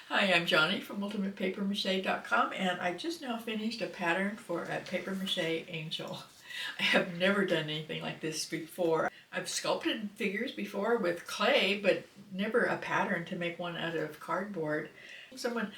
Hi, I'm Johnny from UltimatePaperMache.com, and I just now finished a pattern for a paper mache angel. I have never done anything like this before. I've sculpted figures before with clay, but never a pattern to make one out of cardboard. Someone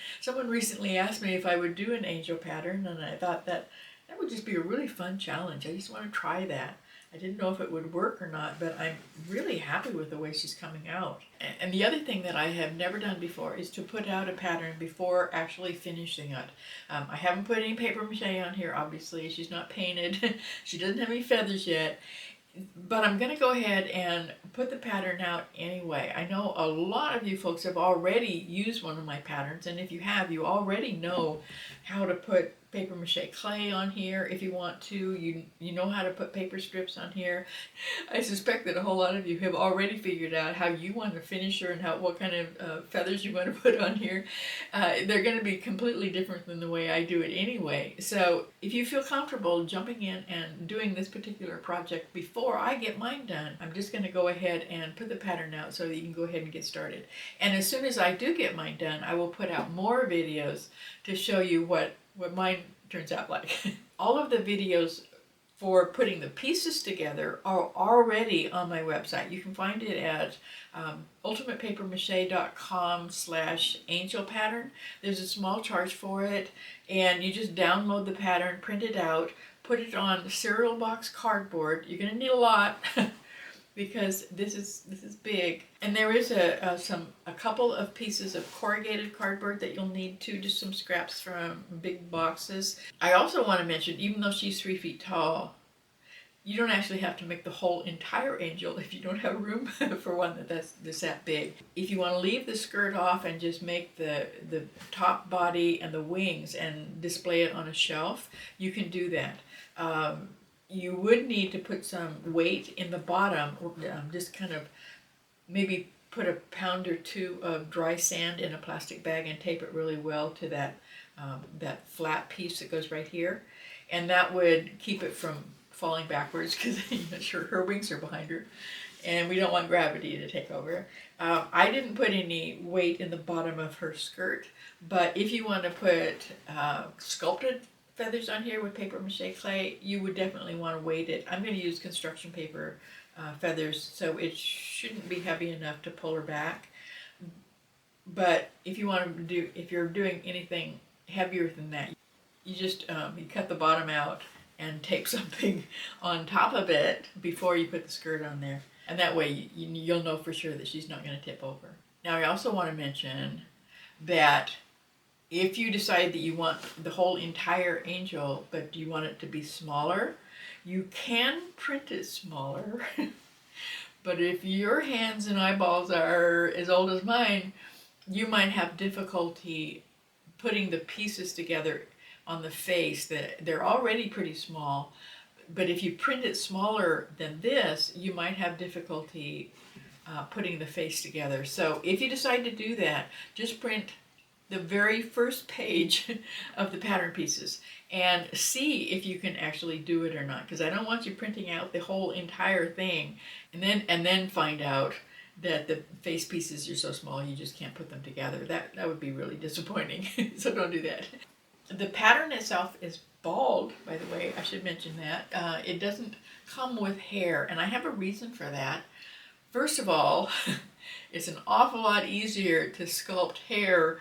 recently asked me if I would do an angel pattern, and I thought that would just be a really fun challenge. I just want to try that. I didn't know if it would work or not, but I'm really happy with the way she's coming out. And the other thing that I have never done before is to put out a pattern before actually finishing it. I haven't put any paper mache on here, obviously. She's not painted. She doesn't have any feathers yet. But I'm going to go ahead and put the pattern out anyway. I know a lot of you folks have already used one of my patterns, and if you have, you already know how to put paper mache clay on here if you want to. You know how to put paper strips on here. I suspect that a whole lot of you have already figured out how you want to finish her and what kind of feathers you want to put on here. They're going to be completely different than the way I do it anyway. So if you feel comfortable jumping in and doing this particular project before I get mine done, I'm just going to go ahead and put the pattern out so that you can go ahead and get started. And as soon as I do get mine done, I will put out more videos to show you what mine turns out like. All of the videos for putting the pieces together are already on my website. You can find it at ultimatepapermache.com/angel pattern. There's a small charge for it, and you just download the pattern, print it out, put it on cereal box cardboard. You're going to need a lot because this is big. And there is a couple of pieces of corrugated cardboard that you'll need too, just some scraps from big boxes. I also want to mention, even though she's 3 feet tall, you don't actually have to make the whole entire angel if you don't have room for one that's that big. If you want to leave the skirt off and just make the top body and the wings and display it on a shelf, you can do that. You would need to put some weight in the bottom, just kind of maybe put a pound or two of dry sand in a plastic bag and tape it really well to that flat piece that goes right here, and that would keep it from falling backwards because her wings are behind her, and we don't want gravity to take over. I didn't put any weight in the bottom of her skirt, but if you want to put sculpted feathers on here with paper mache clay, you would definitely want to weight it. I'm going to use construction paper feathers, so it shouldn't be heavy enough to pull her back. But if you're doing anything heavier than that, you just you cut the bottom out and tape something on top of it before you put the skirt on there, and that way you'll know for sure that she's not going to tip over. Now I also want to mention that if you decide that you want the whole entire angel, but you want it to be smaller, you can print it smaller. But if your hands and eyeballs are as old as mine, you might have difficulty putting the pieces together on the face. They're already pretty small, but if you print it smaller than this, you might have difficulty putting the face together. So if you decide to do that, just print the very first page of the pattern pieces and see if you can actually do it or not, because I don't want you printing out the whole entire thing and then find out that the face pieces are so small you just can't put them together. That would be really disappointing. So don't do that. The pattern itself is bald, by the way. I should mention that. It doesn't come with hair, and I have a reason for that. First of all, it's an awful lot easier to sculpt hair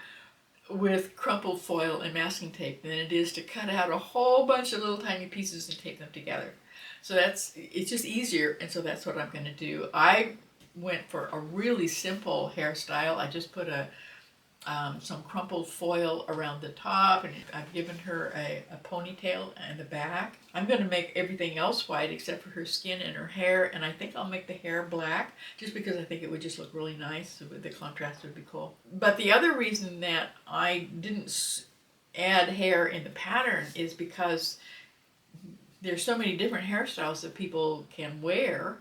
with crumpled foil and masking tape than it is to cut out a whole bunch of little tiny pieces and tape them together. So it's just easier, and so that's what I'm going to do. I went for a really simple hairstyle. I just put some crumpled foil around the top, and I've given her a ponytail in the back. I'm going to make everything else white except for her skin and her hair, and I think I'll make the hair black just because I think it would just look really nice. The contrast would be cool. But the other reason that I didn't add hair in the pattern is because there's so many different hairstyles that people can wear,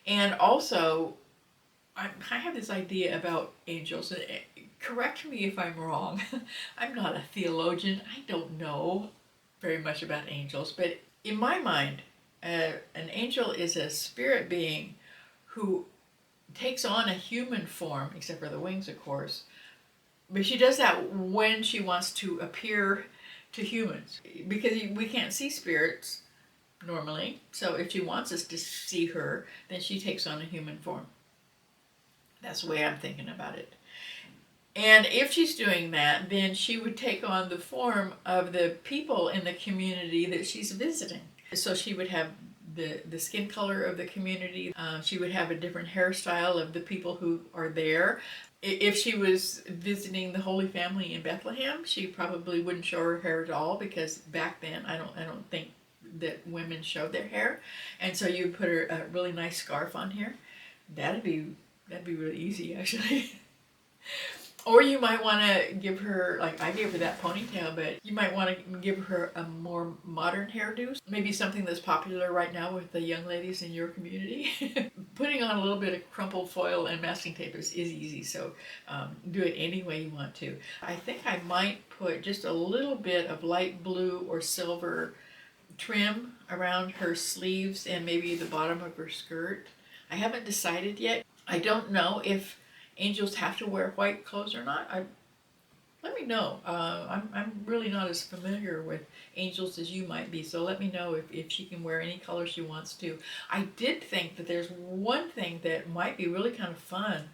and also I have this idea about angels. Correct me if I'm wrong. I'm not a theologian. I don't know very much about angels, but in my mind, an angel is a spirit being who takes on a human form, except for the wings, of course, But she does that when she wants to appear to humans, because we can't see spirits normally. So if she wants us to see her, then she takes on a human form. That's the way I'm thinking about it. And if she's doing that, then she would take on the form of the people in the community that she's visiting. So she would have the skin color of the community. She would have a different hairstyle of the people who are there. If she was visiting the Holy Family in Bethlehem, she probably wouldn't show her hair at all, because back then I don't think that women showed their hair. And so you put a really nice scarf on here. That'd be really easy, actually. Or you might want to give her, like I gave her that ponytail, but you might want to give her a more modern hairdo. Maybe something that's popular right now with the young ladies in your community. Putting on a little bit of crumpled foil and masking tape is easy, so do it any way you want to. I think I might put just a little bit of light blue or silver trim around her sleeves and maybe the bottom of her skirt. I haven't decided yet. I don't know if angels have to wear white clothes or not. Let me know. I'm really not as familiar with angels as you might be, so let me know if she can wear any color she wants to. I did think that there's one thing that might be really kind of fun,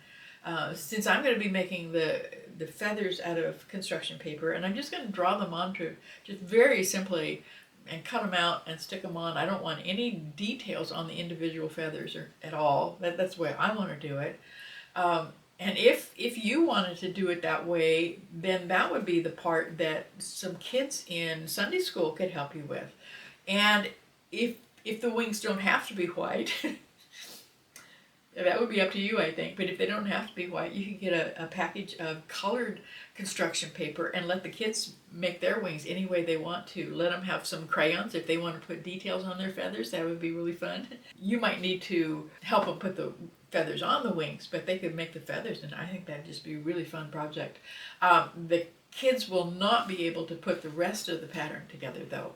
since I'm going to be making the feathers out of construction paper, and I'm just going to draw them onto, just very simply, and cut them out and stick them on. I don't want any details on the individual feathers at all. That's the way I want to do it. And if you wanted to do it that way, then that would be the part that some kids in Sunday school could help you with. And if the wings don't have to be white, that would be up to you, I think. But if they don't have to be white, you can get a package of colored construction paper and let the kids make their wings any way they want to. Let them have some crayons if they want to put details on their feathers. That would be really fun. You might need to help them put the feathers on the wings, but they could make the feathers, and I think that'd just be a really fun project. The kids will not be able to put the rest of the pattern together, though.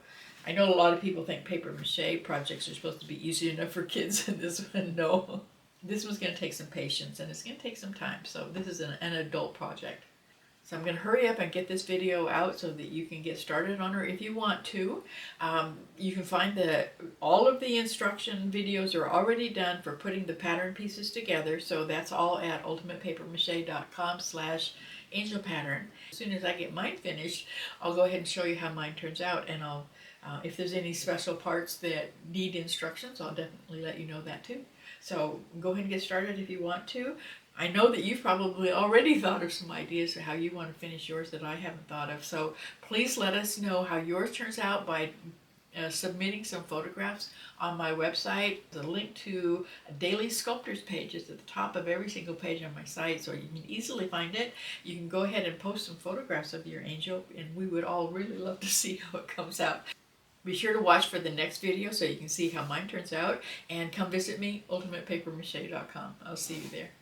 I know a lot of people think paper mache projects are supposed to be easy enough for kids, and this one, no. This one's going to take some patience, and it's going to take some time, so this is an adult project. So I'm going to hurry up and get this video out so that you can get started on her if you want to. You can find all of the instruction videos are already done for putting the pattern pieces together, so that's all at ultimatepapermache.com/angelpattern. As soon as I get mine finished, I'll go ahead and show you how mine turns out, and if there's any special parts that need instructions, I'll definitely let you know that too. So go ahead and get started if you want to. I know that you've probably already thought of some ideas for how you want to finish yours that I haven't thought of. So please let us know how yours turns out by submitting some photographs on my website. The link to a daily sculptors page is at the top of every single page on my site, so you can easily find it. You can go ahead and post some photographs of your angel, and we would all really love to see how it comes out. Be sure to watch for the next video so you can see how mine turns out, and come visit me, ultimatepapermache.com. I'll see you there.